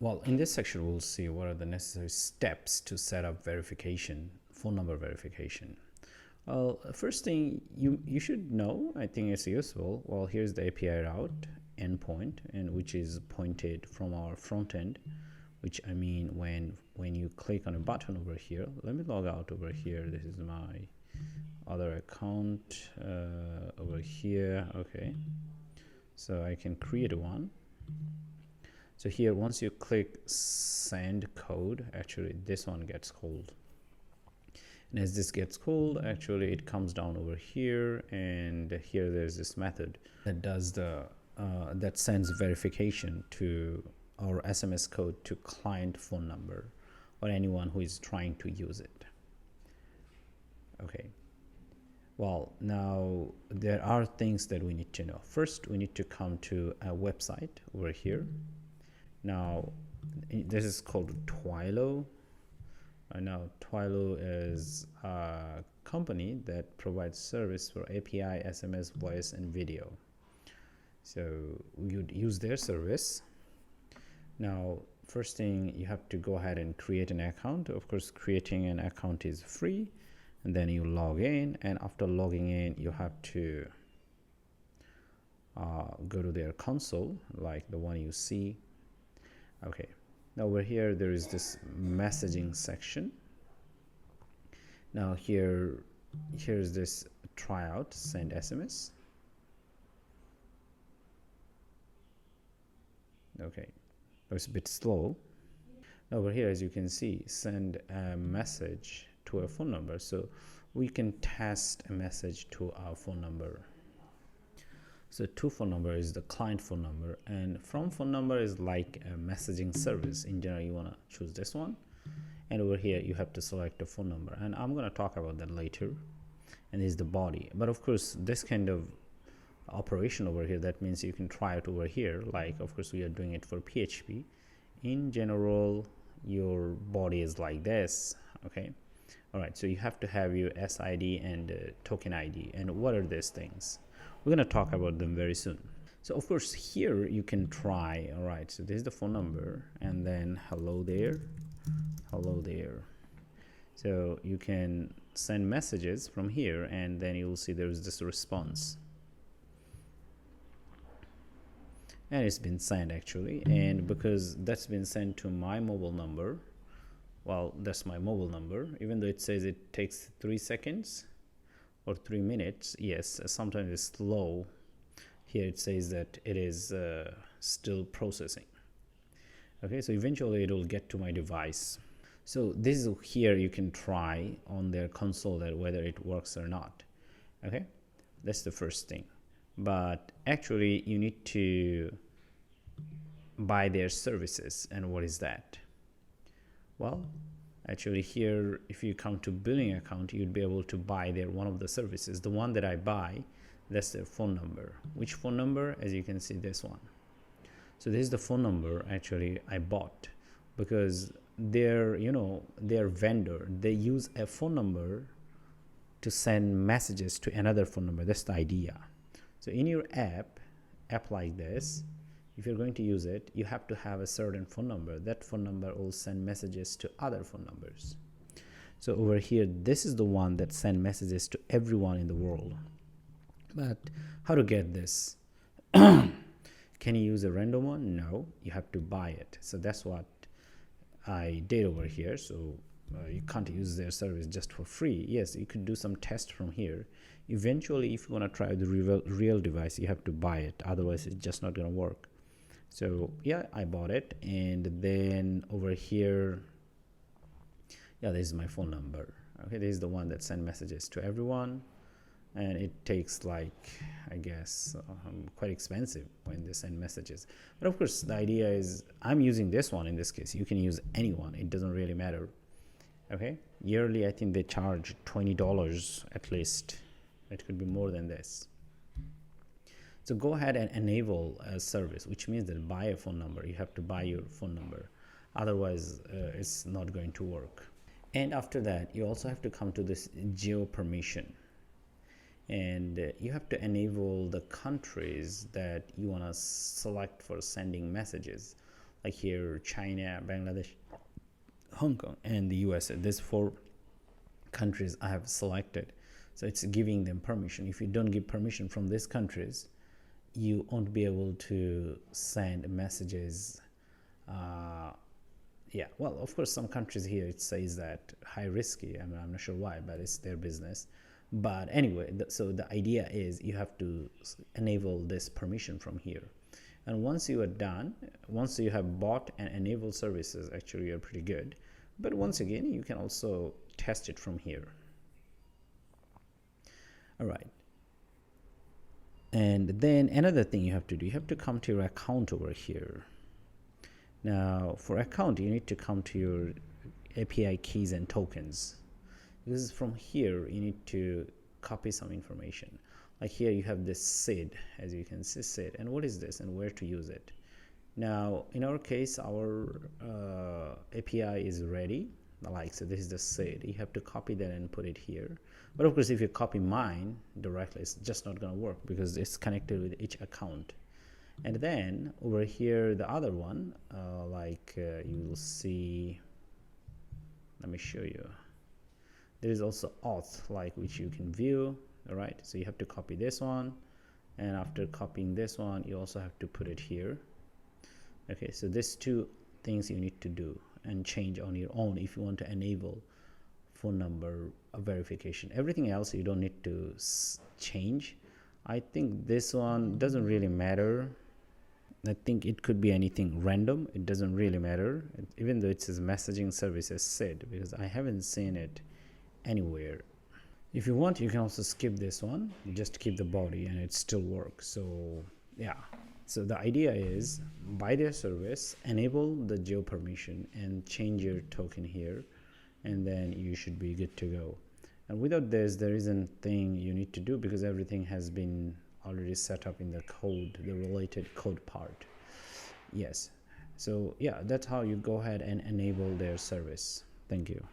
Well, in this section, we'll see what are the necessary steps to set up verification, phone number verification. Well, first thing you should know, I think it's useful. Well, here's the API route endpoint, and which is pointed from our front end, which I mean when you click on a button over here. Let me log out over here. This is my other account over here. Okay, so I can create one. So here, once you click send code, actually this one gets called. And as this gets called, actually it comes down over here, and here there's this method that does the that sends verification to our SMS code to client phone number or anyone who is trying to use it. Okay. Well, now there are things that we need to know. First, we need to come to a website over here. Now, this is called Twilio. Now, Twilio is a company that provides service for API, SMS, voice, and video. So you'd use their service. Now, first thing, you have to go ahead and create an account. Of course, creating an account is free. And then you log in, and after logging in, you have to go to their console, like the one you see. Okay, now over here there is this messaging section. Now here's this tryout, send SMS. Okay, it's a bit slow. Now over here, as you can see, send a message to a phone number. So we can test a message to our phone number. So to phone number is the client phone number, and from phone number is like a messaging service. In general, you want to choose this one, and over here you have to select a phone number, and I'm going to talk about that later. And this is the body. But of course, this kind of operation over here, that means you can try it over here. Like, of course, we are doing it for PHP. In general, your body is like this. Okay. All right, so you have to have your SID and token ID. And what are these things? We're going to talk about them very soon. So of course here you can try. All right, so this is the phone number, and then hello there, hello there. So you can send messages from here, and then you'll see there's this response, and it's been sent actually. And because that's been sent to my mobile number, well, that's my mobile number, even though it says it takes 3 seconds or 3 minutes. Yes, sometimes it's slow. Here it says that it is still processing. Okay, so eventually it will get to my device. So this is here you can try on their console that whether it works or not. Okay, that's the first thing. But actually you need to buy their services. And what is that? Well, actually here, if you come to billing account, you'd be able to buy their one of the services. The one that I buy, that's their phone number. Which phone number? As you can see, this one. So this is the phone number actually I bought, because their vendor, they use a phone number to send messages to another phone number. That's the idea. So in your app like this, if you're going to use it, you have to have a certain phone number. That phone number will send messages to other phone numbers. So over here, this is the one that sends messages to everyone in the world. But how to get this? Can you use a random one? No, you have to buy it. So that's what I did over here. So you can't use their service just for free. Yes, you could do some tests from here. Eventually, if you want to try the real device, you have to buy it. Otherwise, it's just not going to work. So yeah, I bought it. And then over here, yeah, this is my phone number. Okay, this is the one that sends messages to everyone. And it takes, like, I guess quite expensive when they send messages. But of course, the idea is I'm using this one in this case. You can use any one. It doesn't really matter. Okay, yearly I think they charge $20 at least. It could be more than this. So go ahead and enable a service, which means that buy a phone number. You have to buy your phone number. Otherwise, it's not going to work. And after that, you also have to come to this geo permission. And you have to enable the countries that you want to select for sending messages. like here China, Bangladesh, Hong Kong, and the USA. These 4 countries I have selected. So it's giving them permission. If you don't give permission from these countries, you won't be able to send messages. Yeah, well, of course, some countries here it says that high risky. I'm not sure why, but it's their business. But anyway, so the idea is you have to enable this permission from here. And once you are done, once you have bought and enabled services, actually you're pretty good. But once again, you can also test it from here. All right. And then another thing you have to do, you have to come to your account over here. Now for account, you need to come to your API keys and tokens, because from here you need to copy some information. Like here you have this SID, as you can see, SID, and what is this and where to use it. Now in our case, our API is ready, like so this is the SID. You have to copy that and put it here. But of course if you copy mine directly, it's just not going to work because it's connected with each account. And then over here the other one, you will see, let me show you, there is also auth, like which you can view. All right, so you have to copy this one, and after copying this one you also have to put it here. Okay, so these 2 things you need to do and change on your own if you want to enable phone number verification. Everything else you don't need to change. I think this one doesn't really matter. I think it could be anything random. It doesn't really matter, even though it says messaging services SID, because I haven't seen it anywhere. If you want, you can also skip this one. You just keep the body and it still works. So yeah, so the idea is buy their service, enable the geo permission, and change your token here, and then you should be good to go. And without this, there isn't thing you need to do, because everything has been already set up in the code, the related code part. Yes, so yeah, that's how you go ahead and enable their service. Thank you.